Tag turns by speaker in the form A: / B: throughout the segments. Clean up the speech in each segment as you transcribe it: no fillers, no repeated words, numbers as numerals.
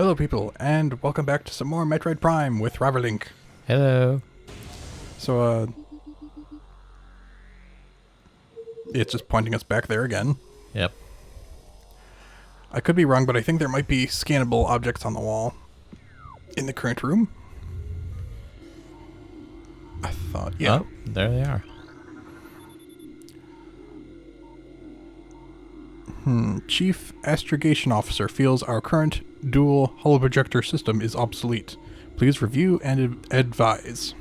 A: Hello people, and welcome back to some more Metroid Prime with Raverlink.
B: Hello.
A: So, it's just pointing us back there again.
B: Yep.
A: I could be wrong, but I think there might be scannable objects on the wall in the current room. I thought, yeah.
B: Oh, there they are.
A: Chief Astrogation Officer feels our current dual holoprojector system is obsolete. Please review and advise.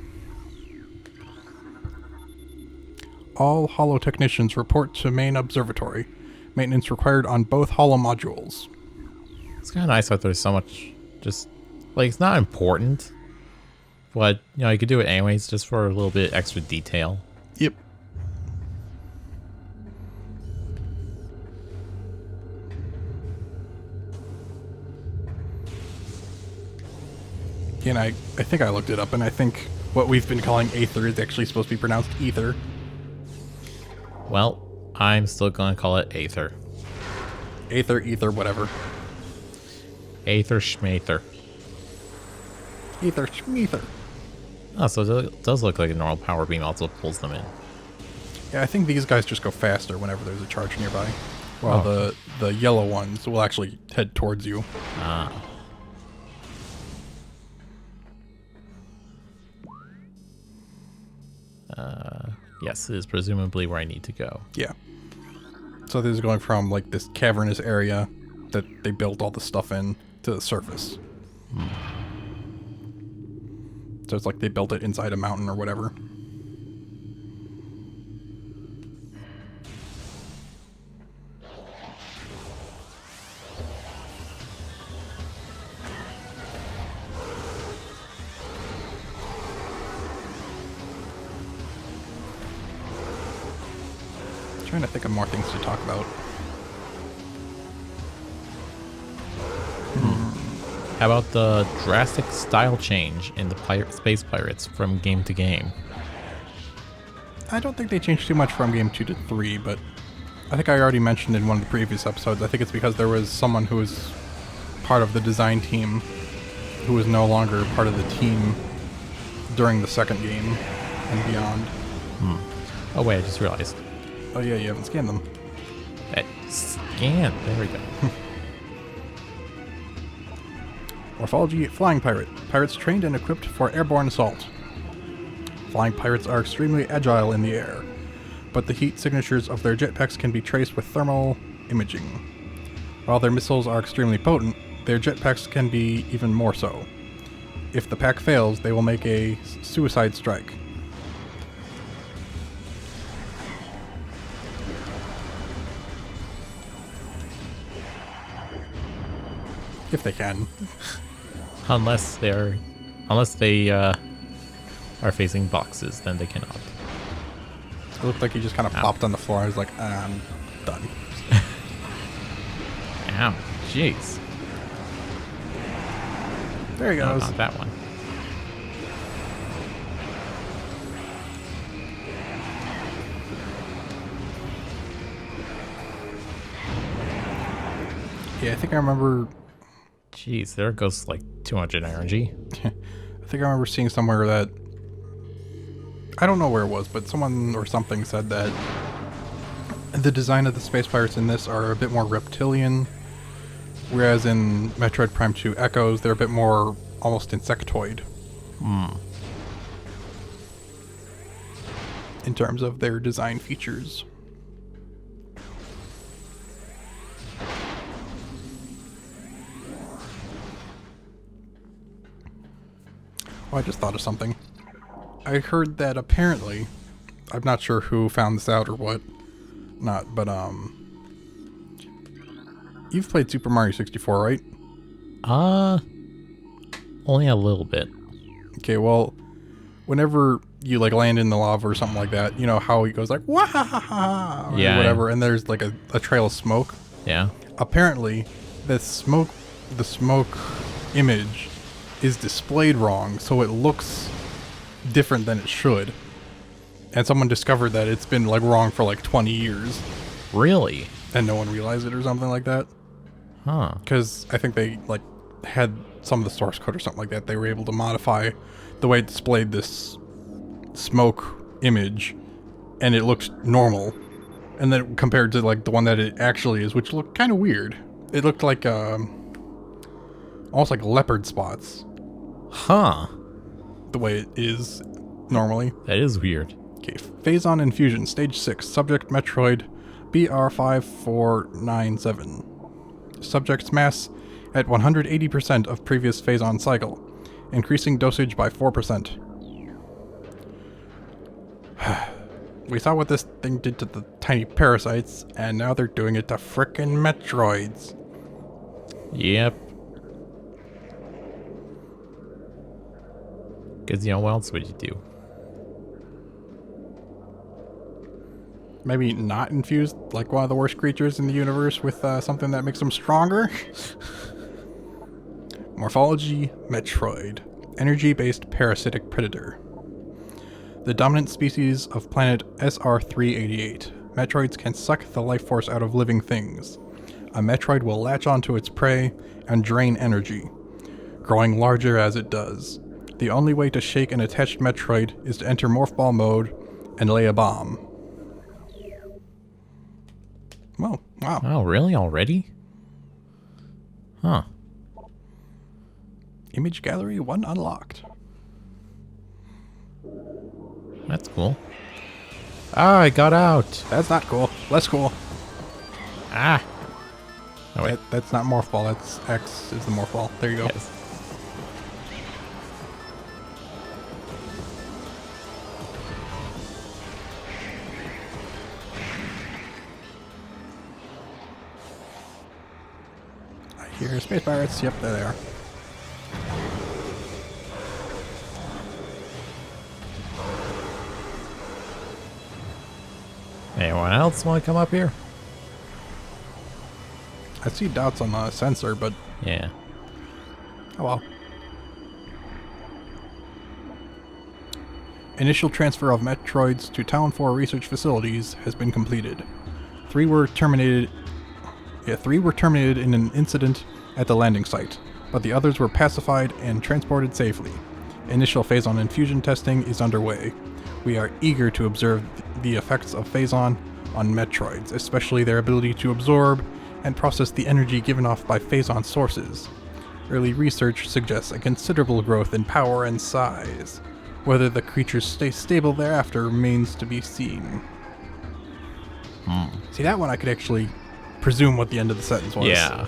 A: All holo technicians report to main observatory. Maintenance required on both holo modules.
B: It's kind of nice that there's so much, just, like, it's not important, but, you know, you could do it anyways, just for a little bit extra detail.
A: Yep. And I think I looked it up, and I think what we've been calling Aether is actually supposed to be pronounced Ether.
B: Well, I'm still going to call it Aether.
A: Aether, Ether, whatever.
B: Aether Schmather.
A: Ether, Schmeether.
B: Oh, so it does look like a normal power beam also pulls them in.
A: Yeah, I think these guys just go faster whenever there's a charge nearby. While the yellow ones will actually head towards you.
B: Ah. Yes, it is presumably where I need to go.
A: Yeah. So this is going from like this cavernous area that they built all the stuff in to the surface. So it's like they built it inside a mountain or whatever. Trying to think of more things to talk about.
B: How about the drastic style change in the Space Pirates from game to game?
A: I don't think they changed too much from game 2 to 3, but I think I already mentioned in one of the previous episodes, I think it's because there was someone who was part of the design team who was no longer part of the team during the second game and beyond.
B: Oh wait, I just realized.
A: Oh yeah, you haven't scanned them.
B: Scan. There we go.
A: Morphology Flying Pirate. Pirates trained and equipped for airborne assault. Flying pirates are extremely agile in the air, but the heat signatures of their jetpacks can be traced with thermal imaging. While their missiles are extremely potent, their jetpacks can be even more so. If the pack fails, they will make a suicide strike. If they can.
B: Unless they are facing boxes, then they cannot.
A: It looked like he just kind of plopped on the floor. I was like, I'm done.
B: Ow, jeez.
A: There he
B: No,
A: goes.
B: not that one.
A: Yeah, I think I remember...
B: Jeez, there goes like 200 energy.
A: I think I remember seeing somewhere that... I don't know where it was, but someone or something said that the design of the space pirates in this are a bit more reptilian, whereas in Metroid Prime 2 Echoes, they're a bit more almost insectoid. In terms of their design features. Oh, I just thought of something. I heard that apparently, I'm not sure who found this out or what, not, but you've played Super Mario 64, right?
B: Only a little bit.
A: Okay, well, whenever you like land in the lava or something like that, you know how he goes like wah or
B: Yeah,
A: whatever, and there's like a trail of smoke.
B: Yeah.
A: Apparently, the smoke image is displayed wrong, so it looks different than it should. And someone discovered that it's been like wrong for like 20 years.
B: Really?
A: And no one realized it or something like that.
B: Huh.
A: Because I think they like had some of the source code or something like that, they were able to modify the way it displayed this smoke image, and it looked normal. And then compared to like the one that it actually is, which looked kind of weird. It looked like almost like leopard spots.
B: Huh.
A: The way it is normally.
B: That is weird.
A: Okay, Phazon Infusion, Stage 6, Subject Metroid BR5497. Subject's mass at 180% of previous Phazon cycle, increasing dosage by 4%. We saw what this thing did to the tiny parasites, and now they're doing it to frickin' Metroids.
B: Yep. Because, you know, what else would you do?
A: Maybe not infuse like one of the worst creatures in the universe with something that makes them stronger? Morphology, Metroid. Energy-based parasitic predator. The dominant species of planet SR388. Metroids can suck the life force out of living things. A Metroid will latch onto its prey and drain energy, growing larger as it does. The only way to shake an attached Metroid is to enter Morph Ball mode and lay a bomb. Well, wow.
B: Oh, really? Already? Huh.
A: Image gallery 1 unlocked.
B: That's cool. Ah, I got out.
A: That's not cool. Less cool.
B: Ah. Oh, wait.
A: That's not Morph Ball. That's X is the Morph Ball. There you go.
B: Yes.
A: I hear space pirates. Yep, there they are.
B: Anyone else want to come up here?
A: I see dots on the sensor, but
B: Yeah.
A: oh well. Initial transfer of Metroids to Town 4 research facilities has been completed. Three were terminated in an incident at the landing site, but the others were pacified and transported safely. Initial Phazon infusion testing is underway. We are eager to observe the effects of Phazon on Metroids, especially their ability to absorb and process the energy given off by Phazon sources. Early research suggests a considerable growth in power and size. Whether the creatures stay stable thereafter remains to be seen. See, that one I could actually presume what the end of the sentence was.
B: Yeah.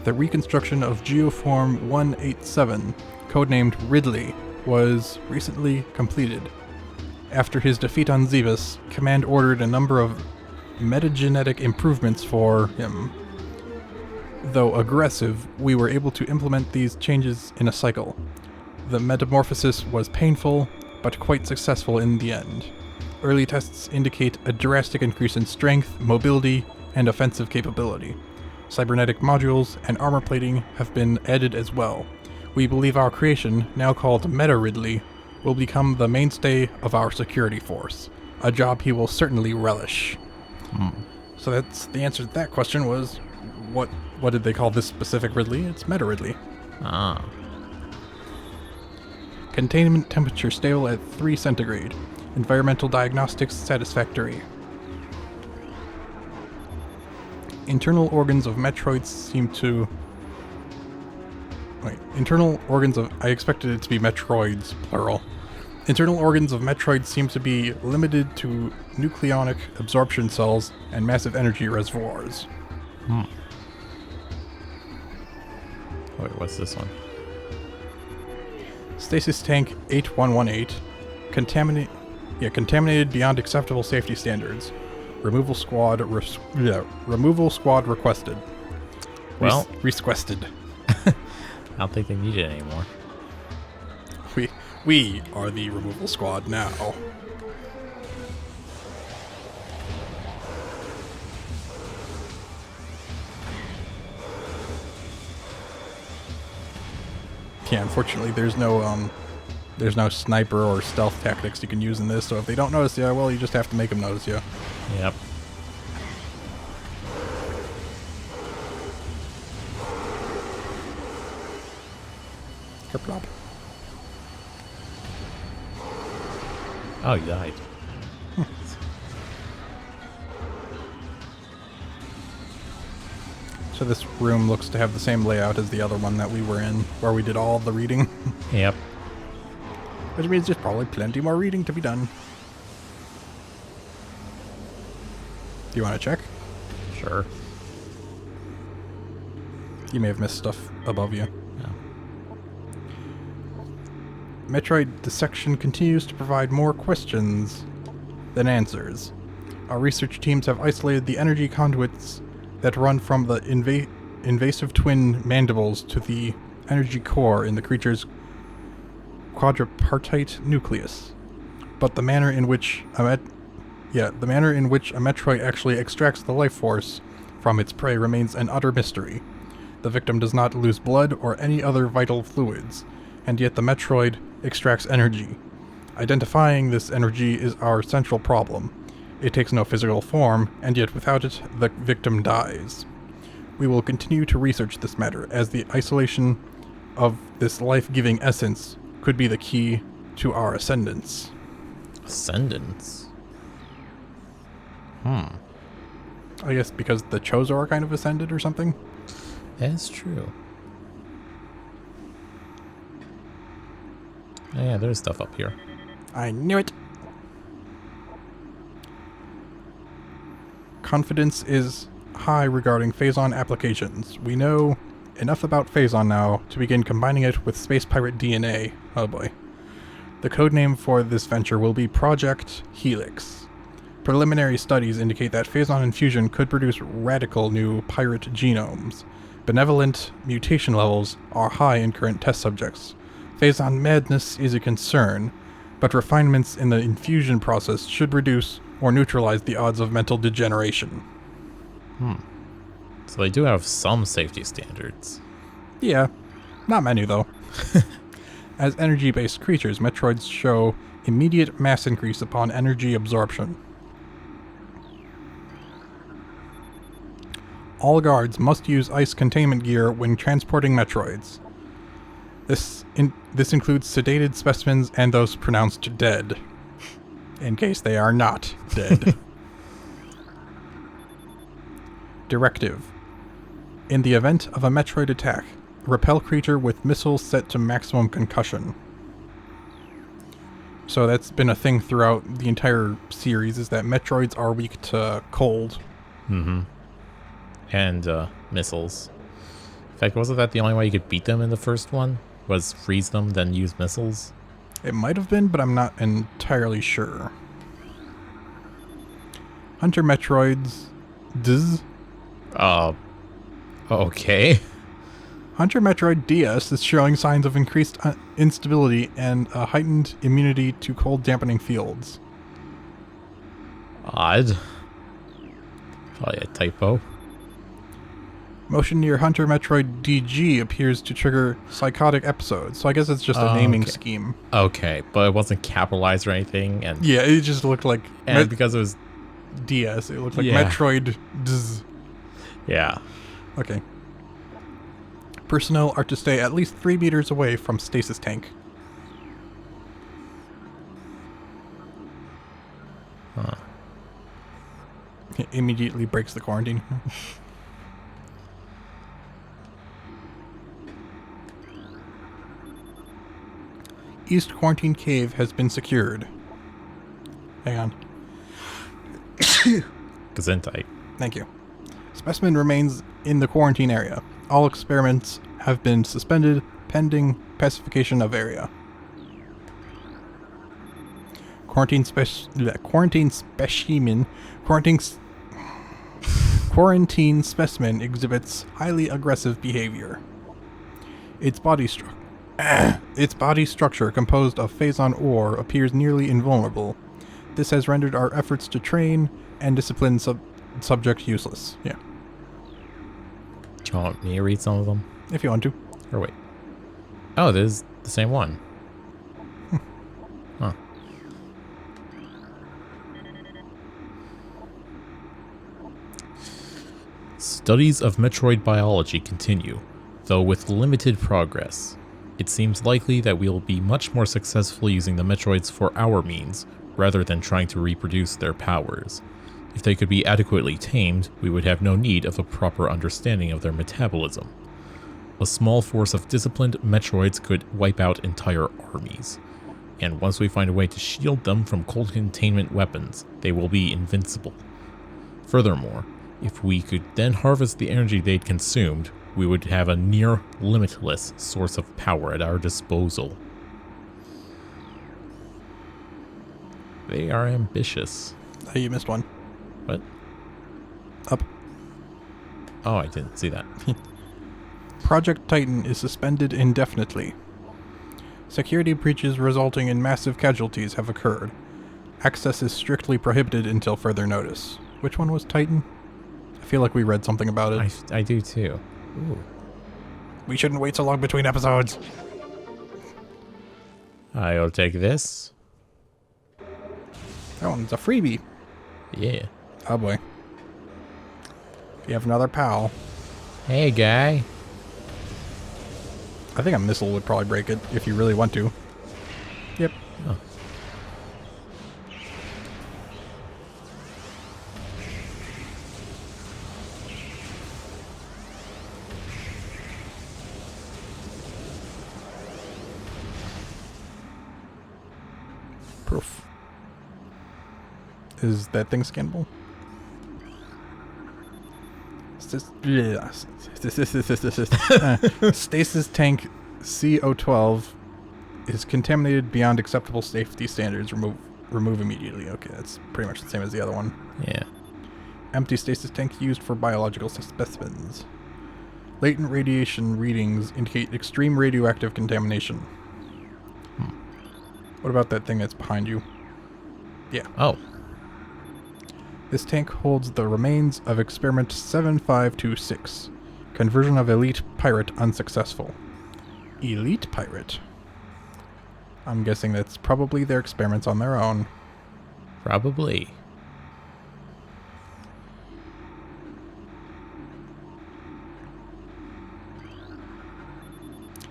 A: The reconstruction of Geoform 187, codenamed Ridley, was recently completed. After his defeat on Zebus, Command ordered a number of metagenetic improvements for him. Though aggressive, we were able to implement these changes in a cycle. The metamorphosis was painful, but quite successful in the end. Early tests indicate a drastic increase in strength, mobility, and offensive capability. Cybernetic modules and armor plating have been added as well. We believe our creation, now called Meta Ridley, will become the mainstay of our security force, a job he will certainly relish. So that's the answer to that question was, what did they call this specific Ridley? It's Meta Ridley.
B: Ah.
A: Containment temperature stable at 3 centigrade. Environmental diagnostics satisfactory. Internal organs of Metroids seem to... Wait, internal organs of... I expected it to be Metroids, plural. Internal organs of Metroids seem to be limited to nucleonic absorption cells and massive energy reservoirs.
B: Wait, what's this one?
A: Stasis tank 8118. Contaminated beyond acceptable safety standards. Removal squad requested.
B: Well,
A: requested.
B: I don't think they need it anymore.
A: We are the removal squad now. Yeah, unfortunately, there's no sniper or stealth tactics you can use in this. So if they don't notice you, well, you just have to make them notice you.
B: Yep.
A: Kerplop.
B: Oh, you died.
A: So this room looks to have the same layout as the other one that we were in, where we did all the reading.
B: Yep.
A: Which means there's probably plenty more reading to be done. Do you want to check?
B: Sure.
A: You may have missed stuff above you.
B: No.
A: Metroid dissection continues to provide more questions than answers. Our research teams have isolated the energy conduits that run from the invasive twin mandibles to the energy core in the creature's quadripartite nucleus. But the manner in which a Metroid actually extracts the life force from its prey remains an utter mystery. The victim does not lose blood or any other vital fluids, and yet the Metroid extracts energy. Identifying this energy is our central problem. It takes no physical form, and yet without it, the victim dies. We will continue to research this matter, as the isolation of this life-giving essence could be the key to our ascendance.
B: Ascendance?
A: I guess because the Chozo are kind of ascended or something?
B: That's true. Oh, yeah, there's stuff up here.
A: I knew it! Confidence is high regarding Phazon applications. We know enough about Phazon now to begin combining it with Space Pirate DNA. Oh boy. The codename for this venture will be Project Helix. Preliminary studies indicate that Phazon infusion could produce radical new pirate genomes. Benevolent mutation levels are high in current test subjects. Phazon madness is a concern, but refinements in the infusion process should reduce or neutralize the odds of mental degeneration.
B: So they do have some safety standards.
A: Yeah, not many though. As energy-based creatures, Metroids show immediate mass increase upon energy absorption. All guards must use ice containment gear when transporting Metroids. This includes sedated specimens and those pronounced dead, in case they are not dead. Directive. In the event of a Metroid attack, repel creature with missiles set to maximum concussion. So that's been a thing throughout the entire series, is that Metroids are weak to cold.
B: And missiles. In fact, wasn't that the only way you could beat them in the first one? Was freeze them, then use missiles?
A: It might have been, but I'm not entirely sure. Hunter Metroids...
B: Okay.
A: Hunter Metroid DS is showing signs of increased instability and a heightened immunity to cold dampening fields.
B: Odd. Probably a typo.
A: Motion near Hunter Metroid DG appears to trigger psychotic episodes, so I guess it's just a naming scheme.
B: Okay, but it wasn't capitalized or anything, and
A: Yeah, it just looked like...
B: because it was...
A: DS, it looked like
B: Yeah.
A: Metroid DZ.
B: Yeah.
A: Okay. Personnel are to stay at least 3 meters away from stasis tank. It immediately breaks the quarantine. East Quarantine Cave has been secured. Hang on.
B: Gesundheit.
A: Thank you. Specimen remains in the quarantine area. All experiments have been suspended pending pacification of area. Quarantine specimen exhibits highly aggressive behavior. Its body structure, composed of Phazon ore, appears nearly invulnerable. This has rendered our efforts to train and discipline subject useless. Yeah.
B: Do you want me to read some of them?
A: If you want to.
B: Or wait. Oh, this is the same one. Huh. Studies of Metroid biology continue, though with limited progress. It seems likely that we'll be much more successful using the Metroids for our means, rather than trying to reproduce their powers. If they could be adequately tamed, we would have no need of a proper understanding of their metabolism. A small force of disciplined Metroids could wipe out entire armies. And once we find a way to shield them from cold containment weapons, they will be invincible. Furthermore, if we could then harvest the energy they'd consumed, we would have a near limitless source of power at our disposal. They are ambitious.
A: Hey, you missed one.
B: What?
A: Up.
B: Oh, I didn't see that.
A: Project Titan is suspended indefinitely. Security breaches resulting in massive casualties have occurred. Access is strictly prohibited until further notice. Which one was Titan? I feel like we read something about it.
B: I do too. Ooh.
A: We shouldn't wait so long between episodes.
B: I'll take this.
A: That one's a freebie.
B: Yeah.
A: Oh boy. You have another pal.
B: Hey, guy.
A: I think a missile would probably break it if you really want to. Yep.
B: Oh.
A: Proof. Is that thing scannable? Stasis tank CO12 is contaminated beyond acceptable safety standards. Remove immediately. Okay, that's pretty much the same as the other one.
B: Yeah.
A: Empty stasis tank used for biological specimens. Latent radiation readings indicate extreme radioactive contamination. What about that thing that's behind you? Yeah.
B: Oh.
A: This tank holds the remains of Experiment 7526. Conversion of Elite Pirate unsuccessful. Elite Pirate? I'm guessing that's probably their experiments on their own.
B: Probably.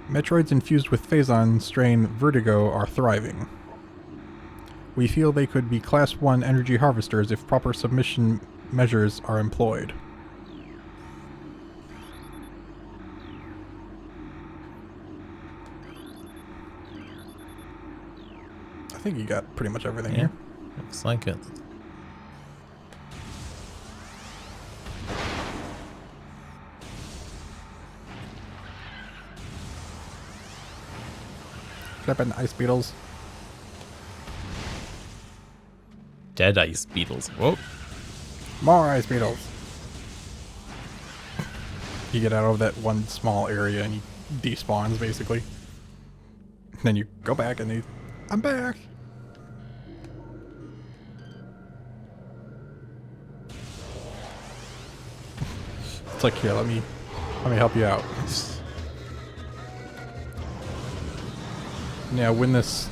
A: Metroids infused with Phazon strain Vertigo are thriving. We feel they could be Class 1 energy harvesters if proper submission measures are employed. I think you got pretty much everything here.
B: Looks like it.
A: Flipping ice beetles.
B: Dead ice beetles. Whoa.
A: More ice beetles. You get out of that one small area and he despawns basically. Then you go back and I'm back. It's like, here, let me help you out. Yeah, when this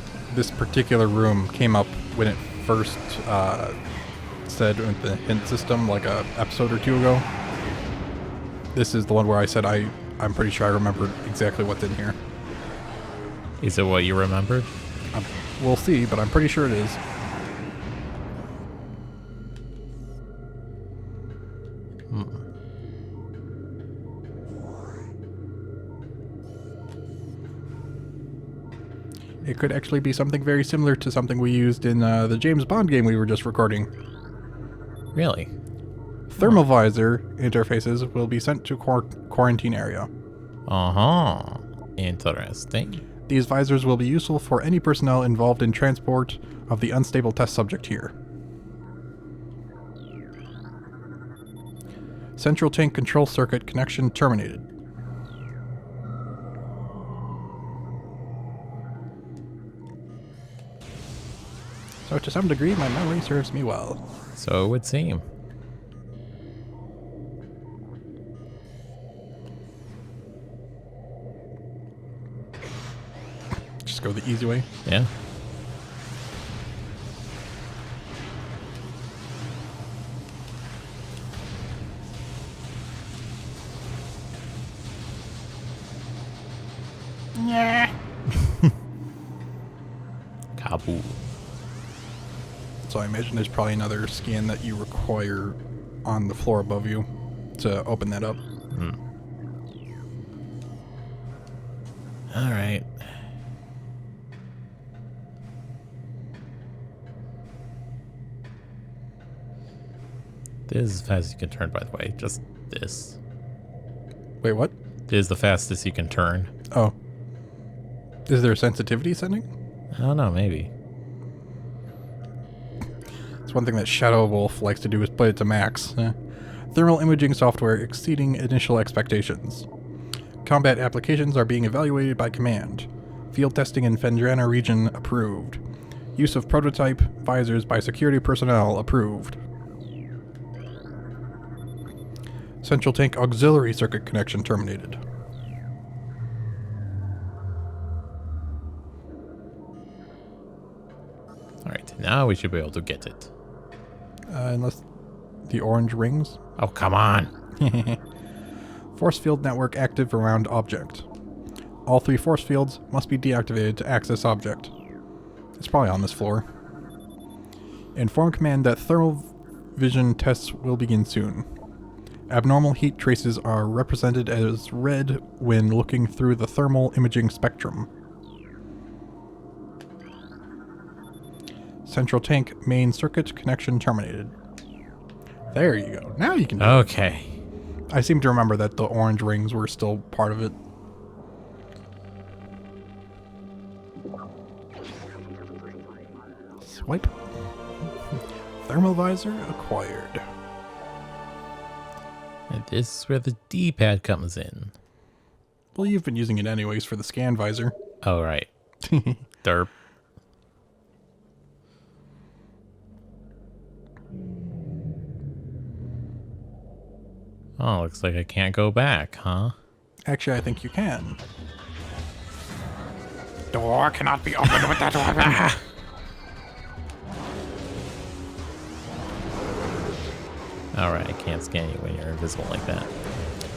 A: particular room came up when it first said with the hint system like a episode or two ago, this is the one where I said I'm pretty sure I remembered exactly what's in here.
B: Is it what you remembered?
A: We'll see, but I'm pretty sure it is. It could actually be something very similar to something we used in the James Bond game we were just recording.
B: Really?
A: Thermovisor interfaces will be sent to quarantine area.
B: Uh-huh. Interesting.
A: These visors will be useful for any personnel involved in transport of the unstable test subject here. Central tank control circuit connection terminated. So to some degree, my memory serves me well.
B: So it would seem.
A: Just go the easy way.
B: Yeah.
A: Yeah. So I imagine there's probably another scan that you require on the floor above you to open that up.
B: All right. This is as fast as you can turn, by the way. Just this.
A: Wait, what?
B: This is the fastest you can turn.
A: Oh. Is there a sensitivity setting?
B: I don't know, maybe.
A: It's one thing that Shadow Wolf likes to do is play it to max. Thermal imaging software exceeding initial expectations. Combat applications are being evaluated by command. Field testing in Fendrana region approved. Use of prototype visors by security personnel approved. Central tank auxiliary circuit connection terminated.
B: Alright, now we should be able to get it.
A: Unless the orange rings.
B: Oh, come on!
A: Force field network active around object. All 3 force fields must be deactivated to access object. It's probably on this floor. Inform command that thermal vision tests will begin soon. Abnormal heat traces are represented as red when looking through the thermal imaging spectrum. Central tank main circuit connection terminated. There you go. Now you can do it.
B: Okay.
A: I seem to remember that the orange rings were still part of it. Swipe. Thermal visor acquired.
B: And this is where the D-pad comes in.
A: Well, you've been using it anyways for the scan visor.
B: Oh, right. Derp. Oh, looks like I can't go back, huh?
A: Actually, I think you can.
C: Door cannot be opened with that weapon.
B: Alright, I can't scan you when you're invisible like that.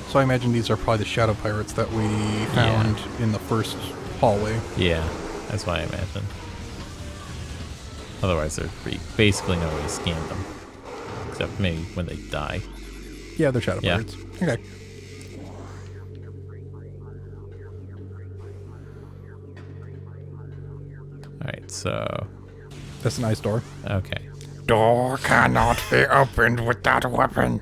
A: So I imagine these are probably the shadow pirates that we found in the first hallway.
B: Yeah, that's what I imagine. Otherwise, there'd be basically no way to scan them. Except maybe when they die.
A: Yeah, they're shadow
B: Yeah.
A: pirates. Okay.
B: Alright, so...
A: That's a nice door.
B: Okay.
C: Door cannot be opened with that weapon.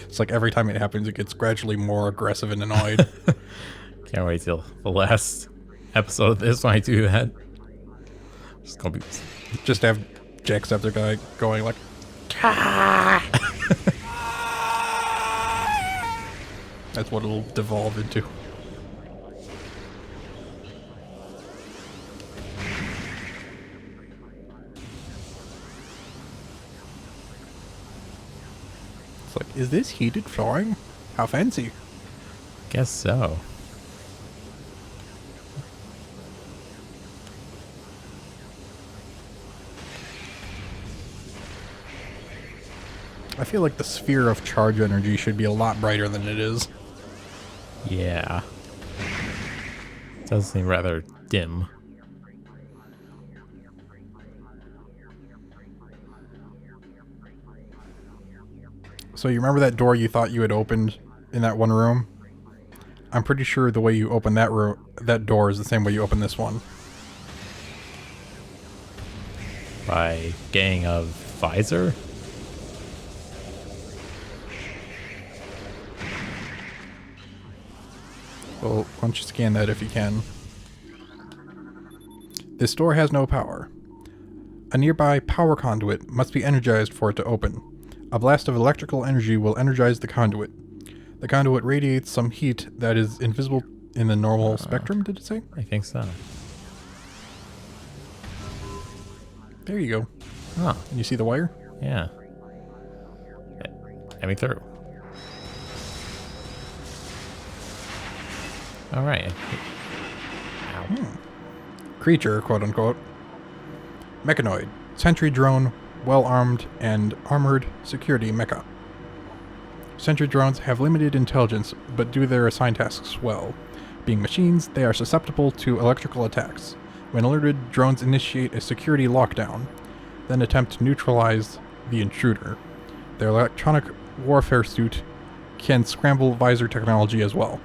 A: It's like every time it happens, it gets gradually more aggressive and annoyed.
B: Can't wait till the last episode of this when I do that. Just gonna be...
A: Just have Jacksepticeye going like... That's what it'll devolve into. It's like, is this heated flooring? How fancy.
B: Guess so.
A: I feel like the sphere of charge energy should be a lot brighter than it is.
B: Yeah. It does seem rather dim.
A: So you remember that door you thought you had opened in that one room? I'm pretty sure the way you open that door is the same way you open this one.
B: By getting a visor?
A: Well, why don't you scan that if you can. This door has no power. A nearby power conduit must be energized for it to open. A blast of electrical energy will energize the conduit. The conduit radiates some heat that is invisible in the normal spectrum, did it say?
B: I think so.
A: There you go.
B: Oh,
A: And you see the wire?
B: yeah. Get me through. Alright. Ow.
A: Creature, quote unquote. Mechanoid. Sentry drone, well-armed and armored security mecha. Sentry drones have limited intelligence, but do their assigned tasks well. Being machines, they are susceptible to electrical attacks. When alerted, drones initiate a security lockdown, then attempt to neutralize the intruder. Their electronic warfare suit can scramble visor technology as well.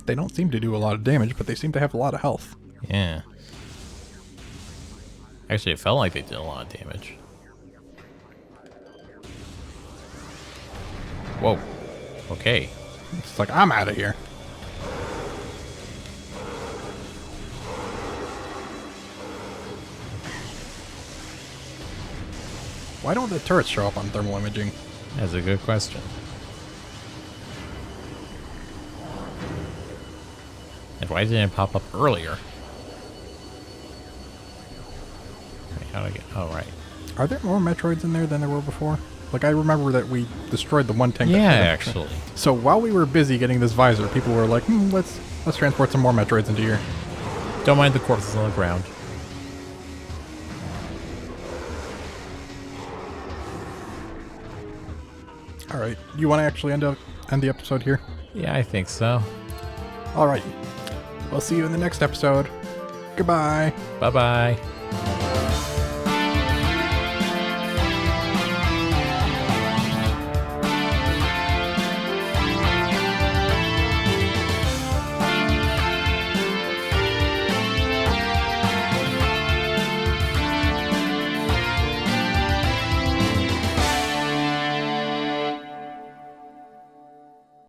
A: They don't seem to do a lot of damage, but they seem to have a lot of health.
B: Yeah. Actually, it felt like they did a lot of damage. Whoa. Okay.
A: It's like, I'm out of here. Why don't the turrets show up on thermal imaging?
B: That's a good question. And why didn't it pop up earlier? Wait, how do I get... Oh, right.
A: Are there more Metroids in there than there were before? Like, I remember that we destroyed the one tank.
B: Yeah, actually.
A: So while we were busy getting this visor, people were like, let's transport some more Metroids into here.
B: Don't mind the corpses on the ground.
A: All right. You want to actually end the episode here?
B: Yeah, I think so.
A: All right. We'll see you in the next episode. Goodbye.
B: Bye-bye.